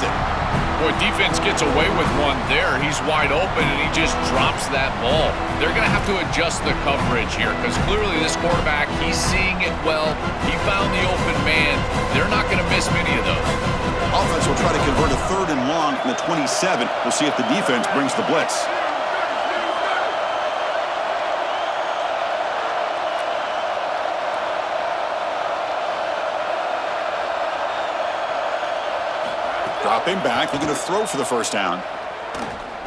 intercepted. Boy, defense gets away with one there. He's wide open, and he just drops that ball. They're going to have to adjust the coverage here because clearly this quarterback, he's seeing it well. He found the open man. They're not going to miss many of those. Offense will try to convert a 3rd and long from the 27. We'll see if the defense brings the blitz. Dropping back, looking to throw for the first down.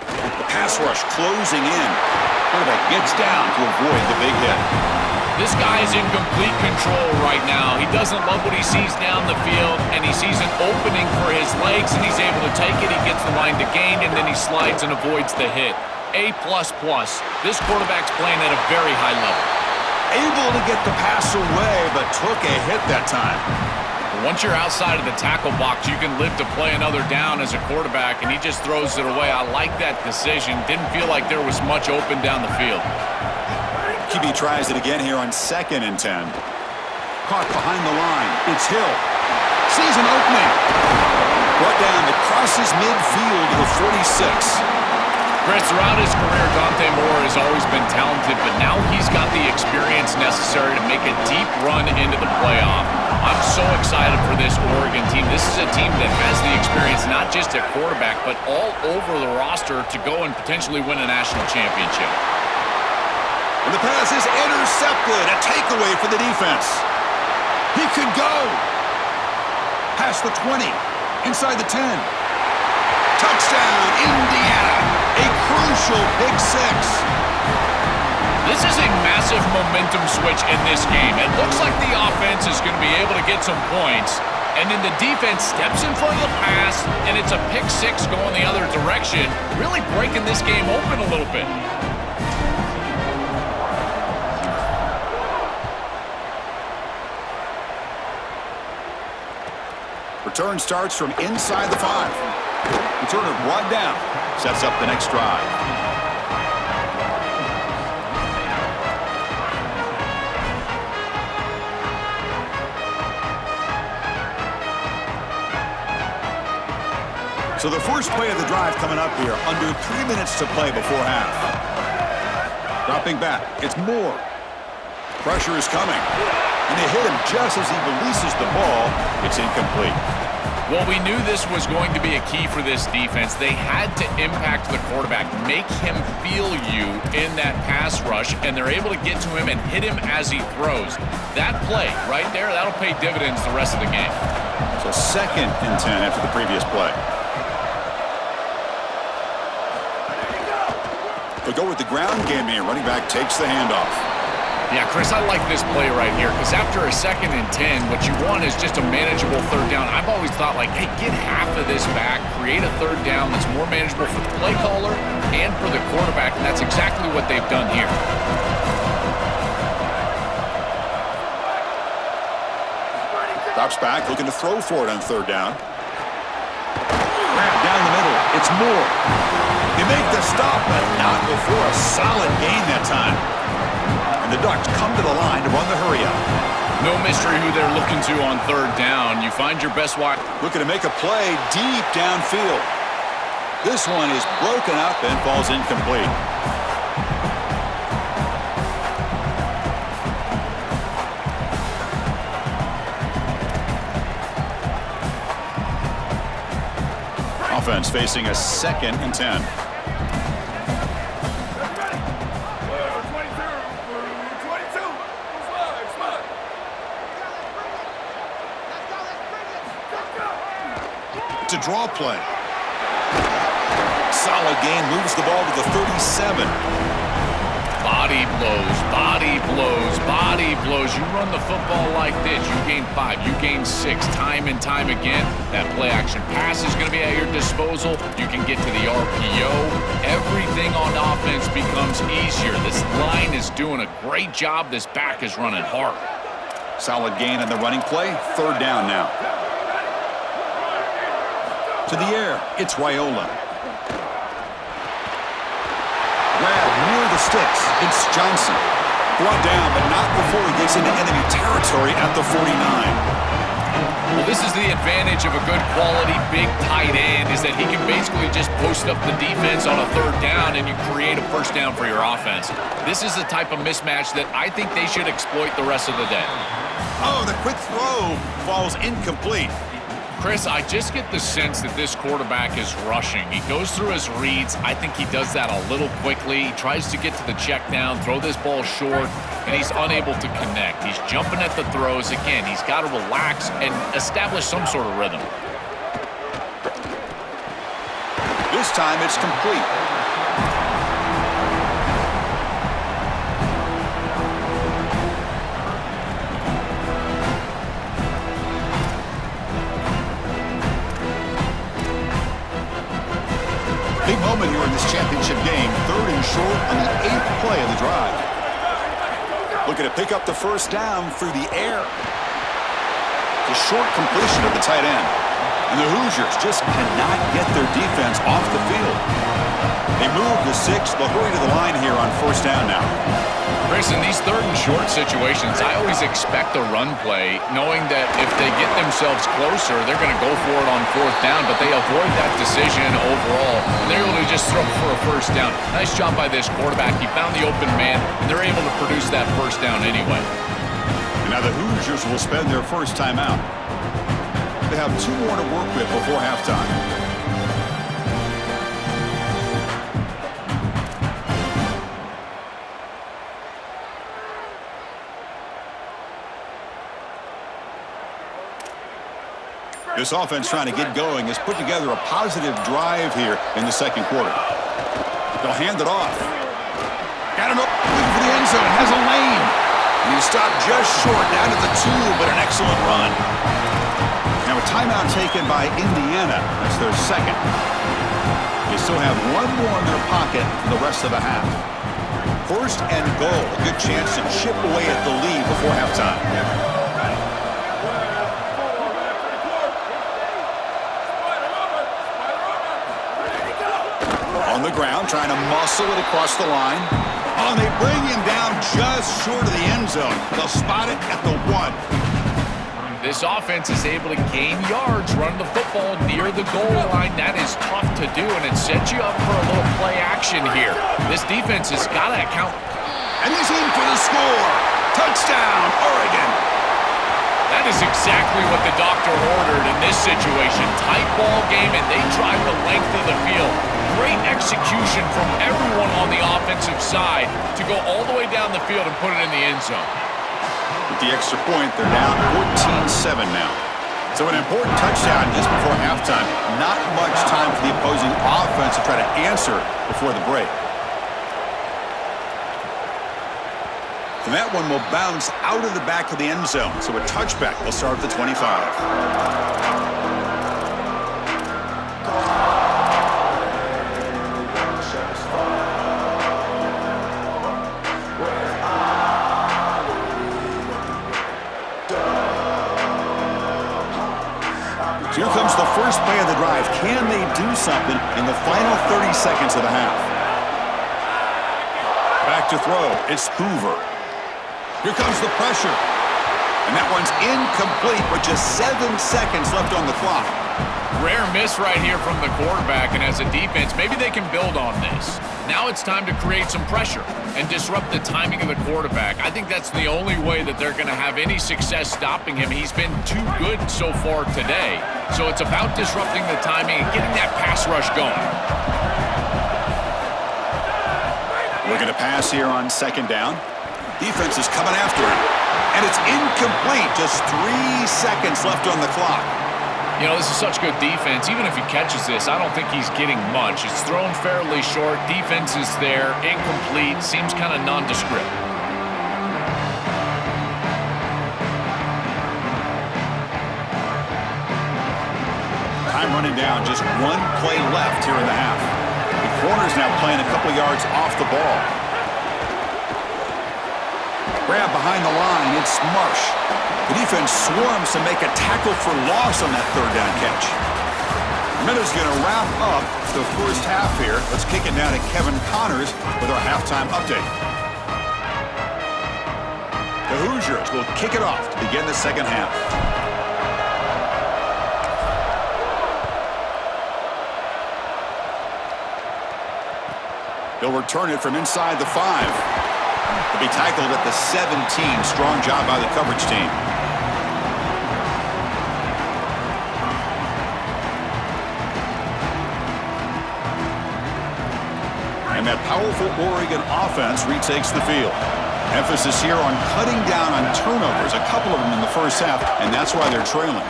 The pass rush closing in. Quarterback gets down to avoid the big hit. This guy is in complete control right now. He doesn't love what he sees down the field, and he sees an opening for his legs, and he's able to take it. He gets the line to gain, and then he slides and avoids the hit. A++. This quarterback's playing at a very high level. Able to get the pass away, but took a hit that time. Once you're outside of the tackle box, you can live to play another down as a quarterback, and he just throws it away. I like that decision. Didn't feel like there was much open down the field. QB tries it again here on 2nd and 10. Caught behind the line. It's Hill. Sees an opening. Brought down that crosses midfield to the 46. Chris, throughout his career, Dante Moore has always been talented, but now he's got the experience necessary to make a deep run into the playoff. I'm so excited for this Oregon team. This is a team that has the experience not just at quarterback, but all over the roster to go and potentially win a national championship. And the pass is intercepted. A takeaway for the defense. He could go. Past the 20. Inside the 10. Touchdown, Indiana. A crucial pick 6. This is a massive momentum switch in this game. It looks like the offense is going to be able to get some points, and then the defense steps in front of the pass, and it's a pick 6 going the other direction, really breaking this game open a little bit. Return starts from inside the 5. Returner brought down. Sets up the next drive. So the first play of the drive coming up here. Under 3 minutes to play before half. Dropping back. It's Moore. Pressure is coming. And they hit him just as he releases the ball. It's incomplete. Well, we knew this was going to be a key for this defense. They had to impact the quarterback, make him feel you in that pass rush, and they're able to get to him and hit him as he throws. That play right there, that'll pay dividends the rest of the game. So 2nd and 10 after the previous play. They go with the ground game here. Running back takes the handoff. Yeah, Chris, I like this play right here because after a 2nd and 10, what you want is just a manageable 3rd down. I've always thought, like, hey, get half of this back, create a 3rd down that's more manageable for the play caller and for the quarterback, and that's exactly what they've done here. Drops back, looking to throw for it on 3rd down. Grab down the middle. It's Moore. They make the stop, but not before a solid gain that time. And the Ducks come to the line to run the hurry-up. No mystery who they're looking to on 3rd down. You find your best wide. Looking to make a play deep downfield. This one is broken up and falls incomplete. Offense facing a 2nd and 10. To draw play. Solid gain, moves the ball to the 37. Body blows, body blows, body blows. You run the football like this, you gain 5, you gain 6, time and time again. That play action pass is going to be at your disposal. You can get to the RPO. Everything on offense becomes easier. This line is doing a great job. This back is running hard. Solid gain on the running play. 3rd down now. To the air, it's Raiola. Grab near the sticks, it's Johnson. Brought down, but not before he gets into enemy territory at the 49. Well, this is the advantage of a good quality big tight end, is that he can basically just post up the defense on a third down and you create a first down for your offense. This is the type of mismatch that I think they should exploit the rest of the day. Oh, the quick throw falls incomplete. Chris, I just get the sense that this quarterback is rushing. He goes through his reads. I think he does that a little quickly. He tries to get to the check down, throw this ball short, and he's unable to connect. He's jumping at the throws. Again, he's got to relax and establish some sort of rhythm. This time it's complete. Big moment here in this championship game. 3rd and short on the 8th play of the drive. Looking to pick up the first down through the air. The short completion of the tight end. And the Hoosiers just cannot get their defense off the field. They move the 6. They'll hurry to the line here on first down now. Chris, in these 3rd and short situations, I always expect a run play, knowing that if they get themselves closer, they're going to go for it on 4th down, but they avoid that decision overall, and they're able to just throw for a first down. Nice job by this quarterback. He found the open man, and they're able to produce that first down anyway. And now the Hoosiers will spend their first time out. They have 2 more to work with before halftime. This offense trying to get going has put together a positive drive here in the second quarter. They'll hand it off. Got him looking for the end zone. Has a lane. And he stopped just short down to the 2, but an excellent run. Now a timeout taken by Indiana. That's their second. They still have 1 more in their pocket for the rest of the half. 1st and goal. A good chance to chip away at the lead before halftime. On the ground, trying to muscle it across the line. Oh, they bring him down just short of the end zone. They'll spot it at the 1. This offense is able to gain yards running the football near the goal line. That is tough to do, and it sets you up for a little play action here. This defense has got to account. And he's in for the score. Touchdown, Oregon. That is exactly what the doctor ordered in this situation. Tight ball game, and they drive the length of the field. Great execution from everyone on the offensive side to go all the way down the field and put it in the end zone. With the extra point, they're down 14-7 now. So an important touchdown just before halftime. Not much time for the opposing offense to try to answer before the break. And that one will bounce out of the back of the end zone. So a touchback will start at the 25. Here comes the first play of the drive. Can they do something in the final 30 seconds of the half? Back to throw. It's Hoover. Here comes the pressure. And that one's incomplete with just 7 seconds left on the clock. Rare miss right here from the quarterback, and as a defense, maybe they can build on this. Now it's time to create some pressure and disrupt the timing of the quarterback. I think that's the only way that they're going to have any success stopping him. He's been too good so far today. So it's about disrupting the timing and getting that pass rush going. Looking to pass here on second down. Defense is coming after him. And it's incomplete. Just 3 seconds left on the clock. You know, this is such good defense. Even if he catches this, I don't think he's getting much. It's thrown fairly short. Defense is there. Incomplete. Seems kind of nondescript. Time running down. Just 1 play left here in the half. The corner's now playing a couple yards off the ball. Grab behind the line. It's Marsh. The defense swarms to make a tackle for loss on that third down catch. Minute's going to wrap up the first half here. Let's kick it down to Kevin Connors with our halftime update. The Hoosiers will kick it off to begin the second half. He'll return it from inside the 5. He'll be tackled at the 17. Strong job by the coverage team. And that powerful Oregon offense retakes the field. Emphasis here on cutting down on turnovers, a couple of them in the first half, and that's why they're trailing.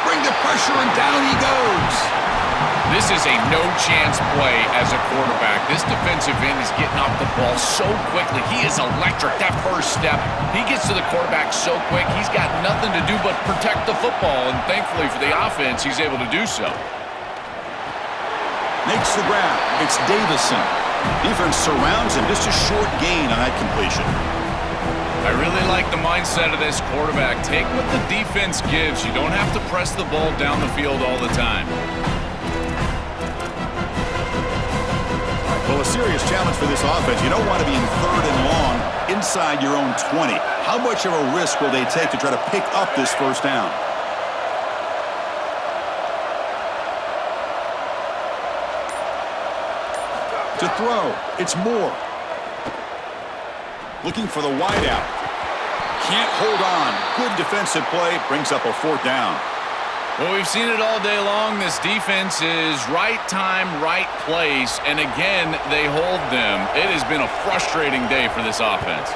Bring the pressure, and down he goes. This is a no-chance play as a quarterback. This defensive end is getting off the ball so quickly. He is electric. That first step, he gets to the quarterback so quick, he's got nothing to do but protect the football, and thankfully for the offense, he's able to do so. Makes the grab. It's Davison. Defense surrounds him. Just a short gain on that completion. I really like the mindset of this quarterback. Take what the defense gives. You don't have to press the ball down the field all the time. Well, a serious challenge for this offense. You don't want to be in 3rd and long inside your own 20. How much of a risk will they take to try to pick up this first down? To throw, it's Moore. Looking for the wideout. Can't hold on. Good defensive play. Brings up a 4th down. Well, we've seen it all day long. This defense is right time, right place, and again, they hold them. It has been a frustrating day for this offense.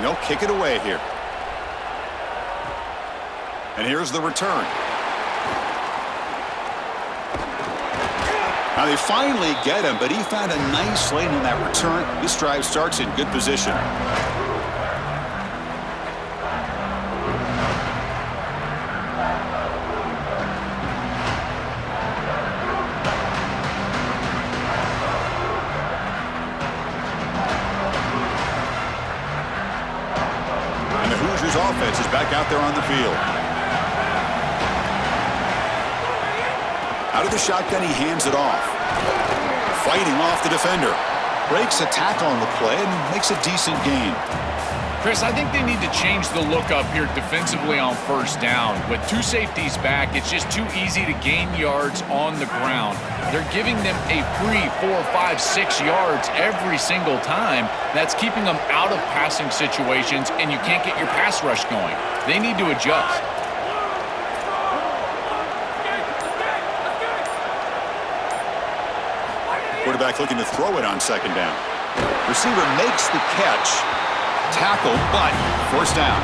They'll kick it away here. And here's the return. Now they finally get him, but he found a nice lane in that return. This drive starts in good position. And the Hoosiers offense is back out there on the field. Out of the shotgun, he hands it off. Fighting off the defender. Breaks a tackle on the play and makes a decent gain. Chris, I think they need to change the look up here defensively on first down. With 2 safeties back, it's just too easy to gain yards on the ground. They're giving them a free 4, 5, 6 yards every single time. That's keeping them out of passing situations, and you can't get your pass rush going. They need to adjust. Quarterback looking to throw it on 2nd down. Receiver makes the catch. Tackle, but first down.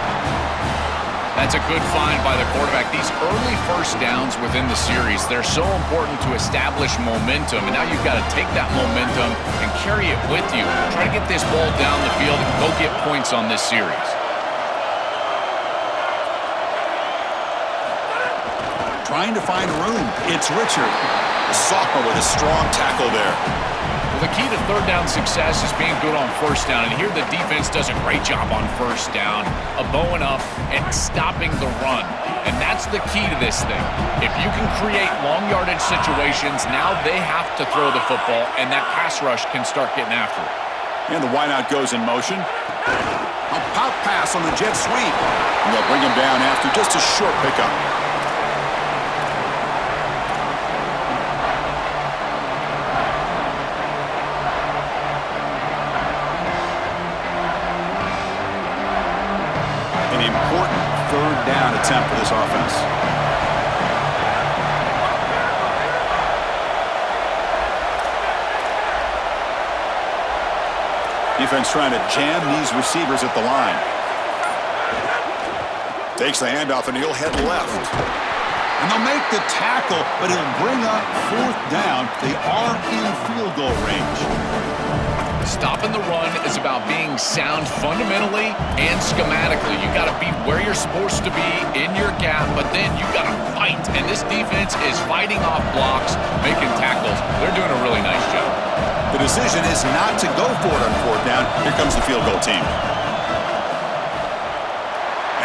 That's a good find by the quarterback. These early first downs within the series, they're so important to establish momentum. And now you've got to take that momentum and carry it with you. Try to get this ball down the field and go get points on this series. Trying to find room. It's Richard. The sophomore with a strong tackle there. Well, the key to 3rd down success is being good on first down. And here the defense does a great job on first down of bowing up and stopping the run. And that's the key to this thing. If you can create long yardage situations, now they have to throw the football, and that pass rush can start getting after it. And the wideout goes in motion. A pop pass on the jet sweep. And they'll bring him down after just a short pickup. An important 3rd down attempt for this offense. Defense trying to jam these receivers at the line. Takes the handoff and he'll head left. And they'll make the tackle, but it'll bring up 4th down. They are in field goal range. Stopping the run is about being sound fundamentally and schematically. You got to be where you're supposed to be in your gap, but then you got to fight. And this defense is fighting off blocks, making tackles. They're doing a really nice job. The decision is not to go for it on 4th down. Here comes the field goal team.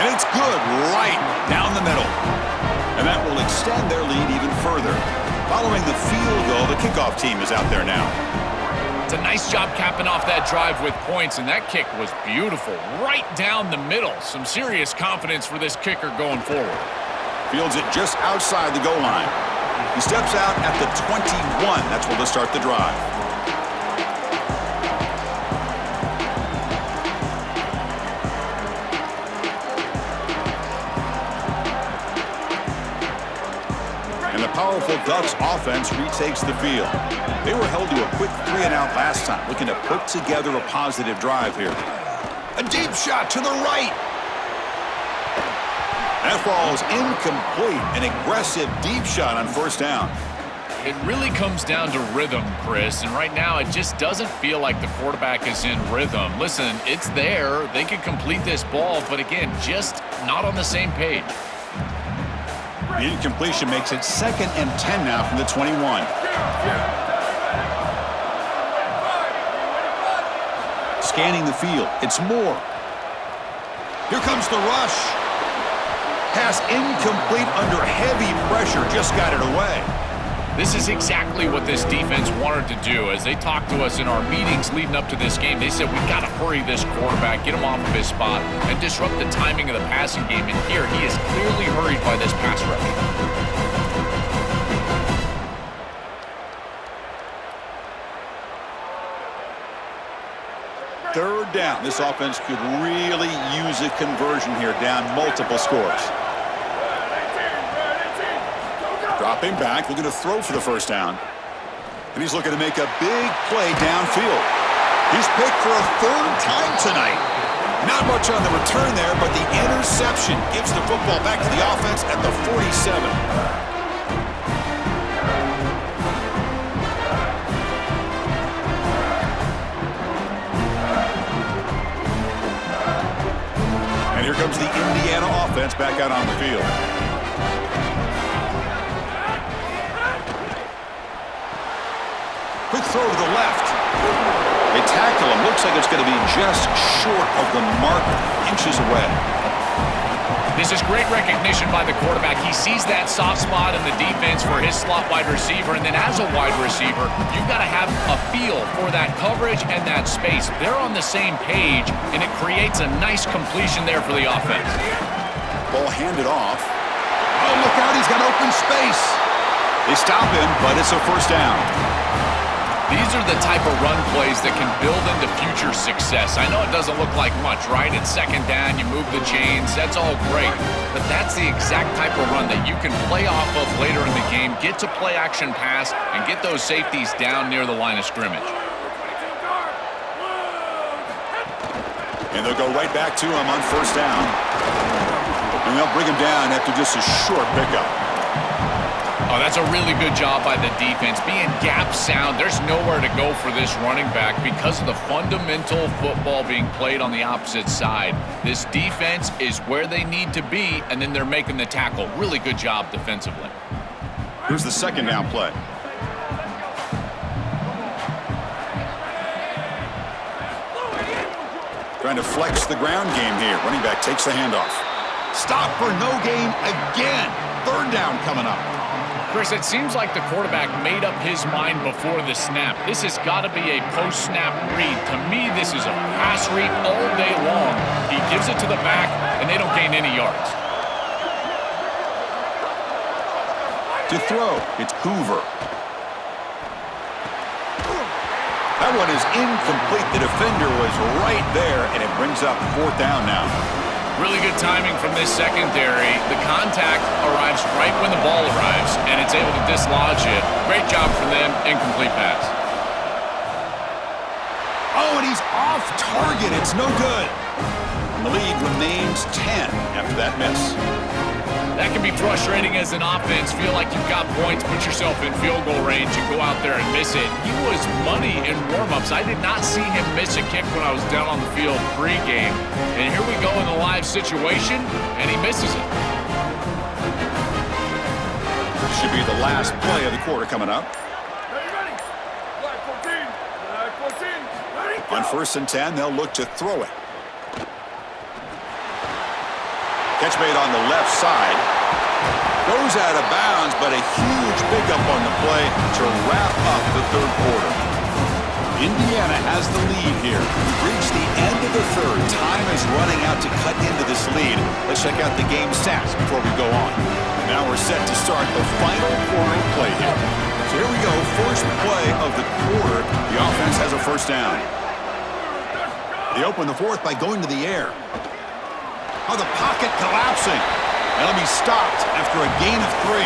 And it's good right down the middle. And that will extend their lead even further. Following the field goal, the kickoff team is out there now. It's a nice job capping off that drive with points, and that kick was beautiful. Right down the middle. Some serious confidence for this kicker going forward. Fields it just outside the goal line. He steps out at the 21. That's where they'll start the drive. And the powerful Ducks offense retakes the field. They were held to a quick 3-and-out last time, looking to put together a positive drive here. A deep shot to the right. That falls incomplete. An aggressive deep shot on first down. It really comes down to rhythm, Chris, and right now it just doesn't feel like the quarterback is in rhythm. Listen, it's there. They could complete this ball, but again, just not on the same page. The incompletion makes it 2nd and 10 now from the 21. Scanning the field. It's Moore. Here comes the rush. Pass incomplete under heavy pressure. Just got it away. This is exactly what this defense wanted to do. As they talked to us in our meetings leading up to this game, they said, we've got to hurry this quarterback, get him off of his spot, and disrupt the timing of the passing game. And here, he is clearly hurried by this pass rush. Third down. This offense could really use a conversion here, down multiple scores. Dropping back, looking to throw for the first down. And he's looking to make a big play downfield. He's picked for a 3rd time tonight. Not much on the return there, but the interception gives the football back to the offense at the 47. And here comes the Indiana offense back out on the field. Quick throw to the left. They tackle him. Looks like it's going to be just short of the mark, inches away. This is great recognition by the quarterback. He sees that soft spot in the defense for his slot wide receiver, and then as a wide receiver, you've got to have a feel for that coverage and that space. They're on the same page, and it creates a nice completion there for the offense. Ball handed off. Oh, look out. He's got open space. They stop him, but it's a first down. These are the type of run plays that can build into future success. I know it doesn't look like much, right? It's 2nd down, you move the chains, that's all great. But that's the exact type of run that you can play off of later in the game, get to play action pass, and get those safeties down near the line of scrimmage. And they'll go right back to him on first down. And they'll bring him down after just a short pickup. Oh, that's a really good job by the defense. Being gap sound, there's nowhere to go for this running back because of the fundamental football being played on the opposite side. This defense is where they need to be, and then they're making the tackle. Really good job defensively. Here's the 2nd down play. Trying to flex the ground game here. Running back takes the handoff. Stop for no gain again. 3rd down coming up. Chris, it seems like the quarterback made up his mind before the snap. This has got to be a post-snap read. To me, this is a pass read all day long. He gives it to the back, and they don't gain any yards. To throw, it's Hoover. That one is incomplete. The defender was right there, and it brings up 4th down now. Really good timing from this secondary. The contact arrives right when the ball arrives, and it's able to dislodge it. Great job from them. Incomplete pass. Oh, and he's off target. It's no good. And the lead remains 10 after that miss. That can be frustrating as an offense. Feel like you've got points, put yourself in field goal range, and go out there and miss it. He was money in warm-ups. I did not see him miss a kick when I was down on the field pre-game. And here we go in the live situation, and he misses it. Should be the last play of the quarter coming up. On 1st and 10, they'll look to throw it. Catch made on the left side. Goes out of bounds, but a huge pickup on the play to wrap up the 3rd quarter. Indiana has the lead here. We've reached the end of the 3rd. Time is running out to cut into this lead. Let's check out the game stats before we go on. Now we're set to start the final quarter play. first down. They open the fourth by going to the air. Oh, the pocket collapsing. And it'll be stopped after a gain of 3.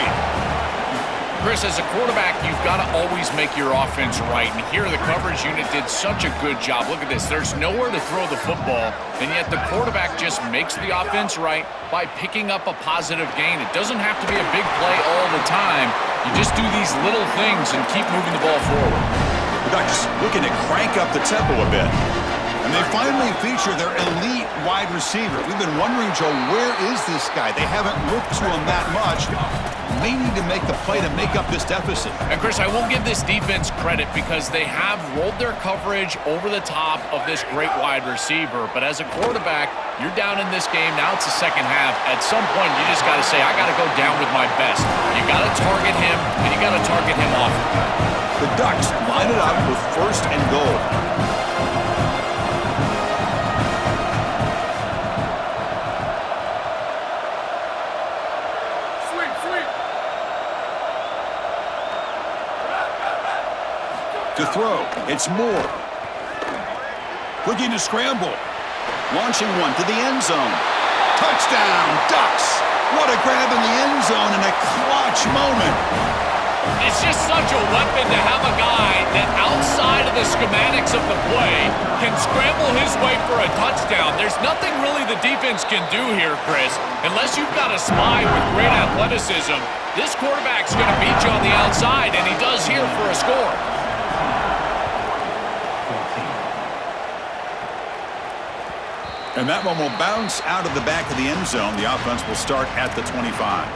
Chris, as a quarterback, you've got to always make your offense right. And here the coverage unit did such a good job. Look at this. There's nowhere to throw the football, and yet the quarterback just makes the offense right by picking up a positive gain. It doesn't have to be a big play all the time. You just do these little things and keep moving the ball forward. The Ducks looking to crank up the tempo a bit. And they finally feature their elite wide receiver. We've been wondering, Joe, where is this guy? They haven't looked to him that much. May need to make the play to make up this deficit. And, Chris, I won't give this defense credit because they have rolled their coverage over the top of this great wide receiver. But as a quarterback, you're down in this game. Now it's the second half. At some point, you just got to say, I got to go down with my best. You got to target him, and you got to target him often. The Ducks line it up with first and goal. To throw, it's Moore. Looking to scramble. Launching one to the end zone. Touchdown, Ducks! What a grab in the end zone in a clutch moment. It's just such a weapon to have a guy that outside of the schematics of the play can scramble his way for a touchdown. There's nothing really the defense can do here, Chris, unless you've got a spy with great athleticism. This quarterback's going to beat you on the outside, and he does here for a score. And that one will bounce out of the back of the end zone. The offense will start at the 25.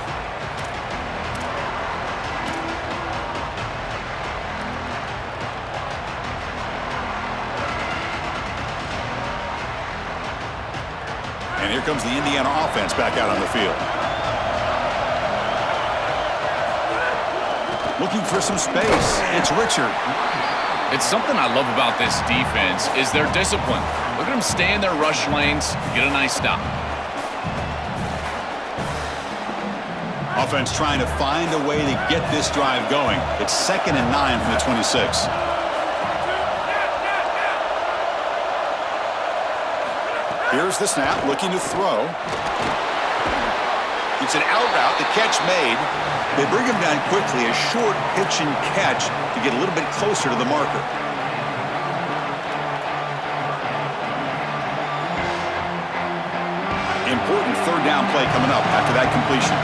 And here comes the Indiana offense back out on the field. Looking for some space. It's Richard. It's something I love about this defense is their discipline. Look at them stay in their rush lanes, get a nice stop. Offense trying to find a way to get this drive going. It's 2nd and 9 from the 26. Here's the snap, looking to throw. It's an out route, the catch made. They bring him down quickly, a short pitch and catch to get a little bit closer to the marker. Important third down play coming up after that completion.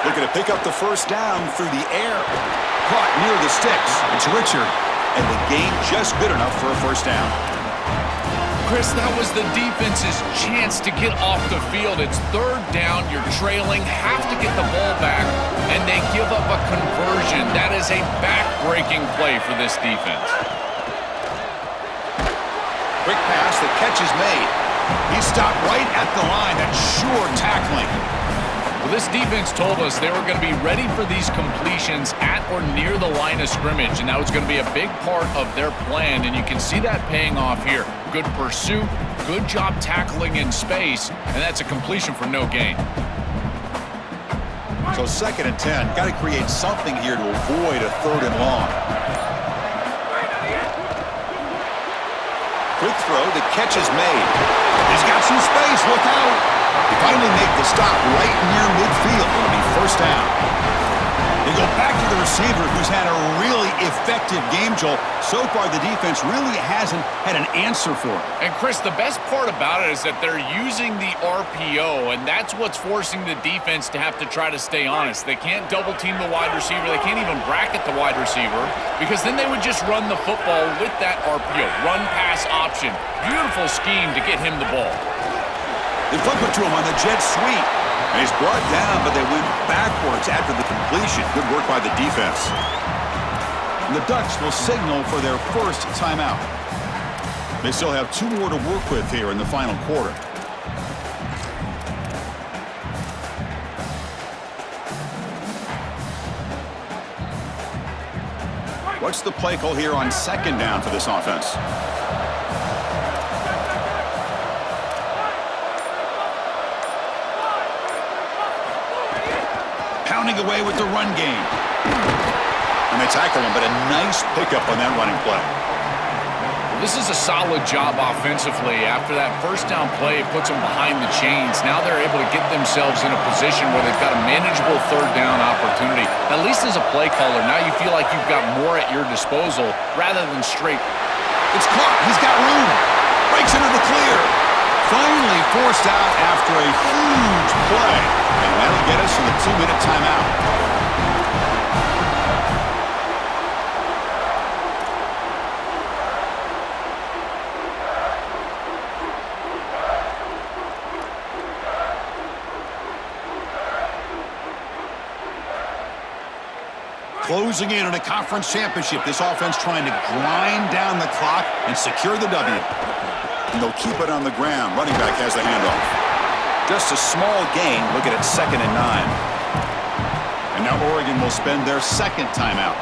Looking to pick up the first down through the air. Caught near the sticks. It's Richard. And the gain just good enough for a first down. Chris, that was the defense's chance to get off the field. It's third down, you're trailing, have to get the ball back, and they give up a conversion. That is a back-breaking play for this defense. Quick pass, the catch is made. He stopped right at the line. That's sure tackling. Well, this defense told us they were going to be ready for these completions at or near the line of scrimmage, and that was going to be a big part of their plan, and you can see that paying off here. Good pursuit, good job tackling in space, and that's a completion for no gain. So 2nd and 10, got to create something here to avoid a 3rd and long. Quick throw, the catch is made. He's got some space, look out. They finally make the stop right near midfield. It'll be first down. They go back to the receiver who's had a really effective game, Joel. So far, the defense really hasn't had an answer for it. And, Chris, the best part about it is that they're using the RPO, and that's what's forcing the defense to have to try to stay honest. They can't double-team the wide receiver. They can't even bracket the wide receiver because then they would just run the football with that RPO, run-pass option. Beautiful scheme to get him the ball. They flip it to him on the jet sweep. And he's brought down, but they went backwards after the completion. Good work by the defense. And the Ducks will signal for their first timeout. They still have 2 more to work with here in the final quarter. What's the play call here on 2nd down for this offense? getting away with the run game. And they tackle him, but a nice pickup on that running play. This is a solid job offensively. After that first down play, it puts them behind the chains. Now they're able to get themselves in a position where they've got a manageable third down opportunity. At least as a play caller, now you feel like you've got more at your disposal rather than straight. It's caught. He's got room. Breaks into the clear. Finally forced out after a huge play. And that'll get us to the 2-minute timeout. Closing in on a conference championship, this offense trying to grind down the clock and secure the W. And they'll keep it on the ground. Running back has the handoff. Just a small gain. Look at it, 2nd and 9. And now Oregon will spend their second timeout.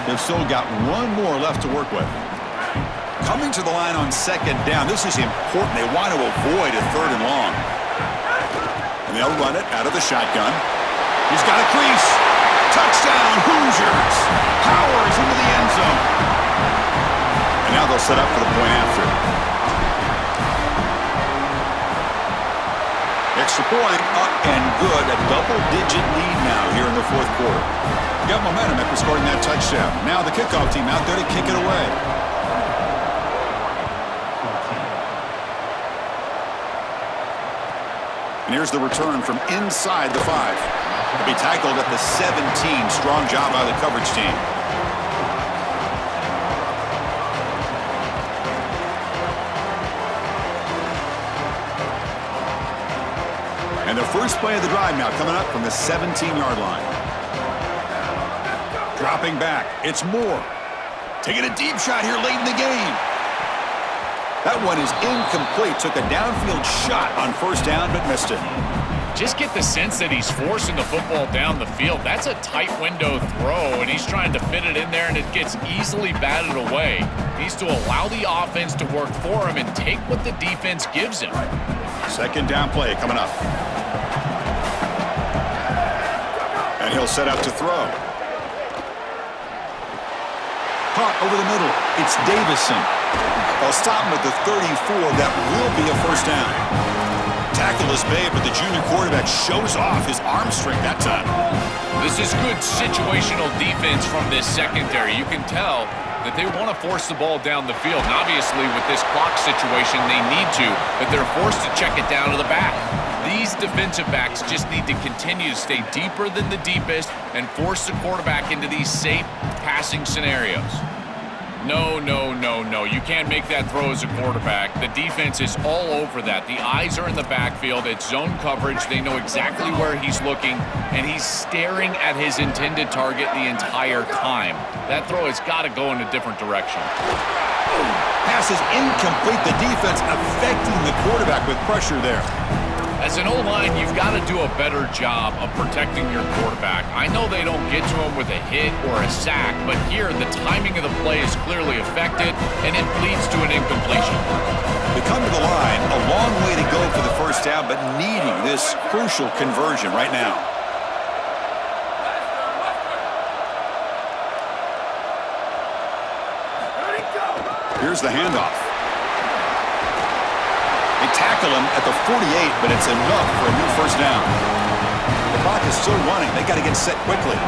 They've still got one more left to work with. Coming to the line on 2nd down. This is important. They want to avoid a 3rd and long. And they'll run it out of the shotgun. He's got a crease. Touchdown, Hoosiers! Powers into the end zone. And now they'll set up for the point after. Extra point, up and good. A double-digit lead now here in the 4th quarter. Got momentum after scoring that touchdown. Now the kickoff team out there to kick it away. And here's the return from inside the 5. He'll be tackled at the 17. Strong job by the coverage team. And the first play of the drive now coming up from the 17-yard line. Dropping back. It's Moore. Taking a deep shot here late in the game. That one is incomplete. Took a downfield shot on 1st down, but missed it. Just get the sense that he's forcing the football down the field. That's a tight window throw, and he's trying to fit it in there, and it gets easily batted away. He needs to allow the offense to work for him and take what the defense gives him. 2nd down play coming up. And he'll set up to throw. Caught over the middle. It's Davison. They'll stop him at the 34. That will be a 1st down. Tackle is made, but the junior quarterback shows off his arm strength that time. This is good situational defense from this secondary. You can tell that they want to force the ball down the field. And obviously, with this clock situation, they need to, but they're forced to check it down to the back. These defensive backs just need to continue to stay deeper than the deepest and force the quarterback into these safe passing scenarios. No, no, no, no. You can't make that throw as a quarterback. The defense is all over that. The eyes are in the backfield. It's zone coverage. They know exactly where he's looking, and he's staring at his intended target the entire time. That throw has got to go in a different direction. Pass is incomplete. The defense affecting the quarterback with pressure there. As an O-line, you've got to do a better job of protecting your quarterback. I know they don't get to him with a hit or a sack, but here the timing of the play is clearly affected, and it leads to an incompletion. They come to the line, a long way to go for the 1st down, but needing this crucial conversion right now. Here's the handoff. They tackle him at the 48, but it's enough for a new 1st down. The clock is still running. They got to get set quickly.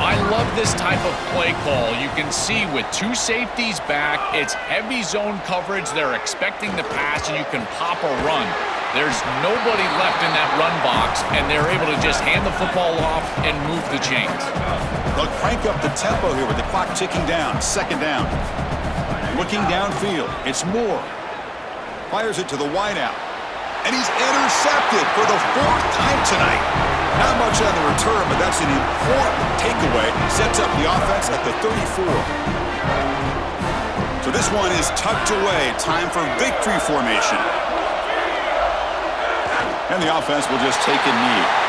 I love this type of play call. You can see with 2 safeties back, it's heavy zone coverage. They're expecting the pass, and you can pop a run. There's nobody left in that run box, and they're able to just hand the football off and move the chains. They'll crank up the tempo here with the clock ticking down. 2nd down. Looking downfield. It's Moore. Fires it to the wideout. And he's intercepted for the 4th time tonight. Not much on the return, but that's an important takeaway. Sets up the offense at the 34. So this one is tucked away. Time for victory formation. And the offense will just take a knee.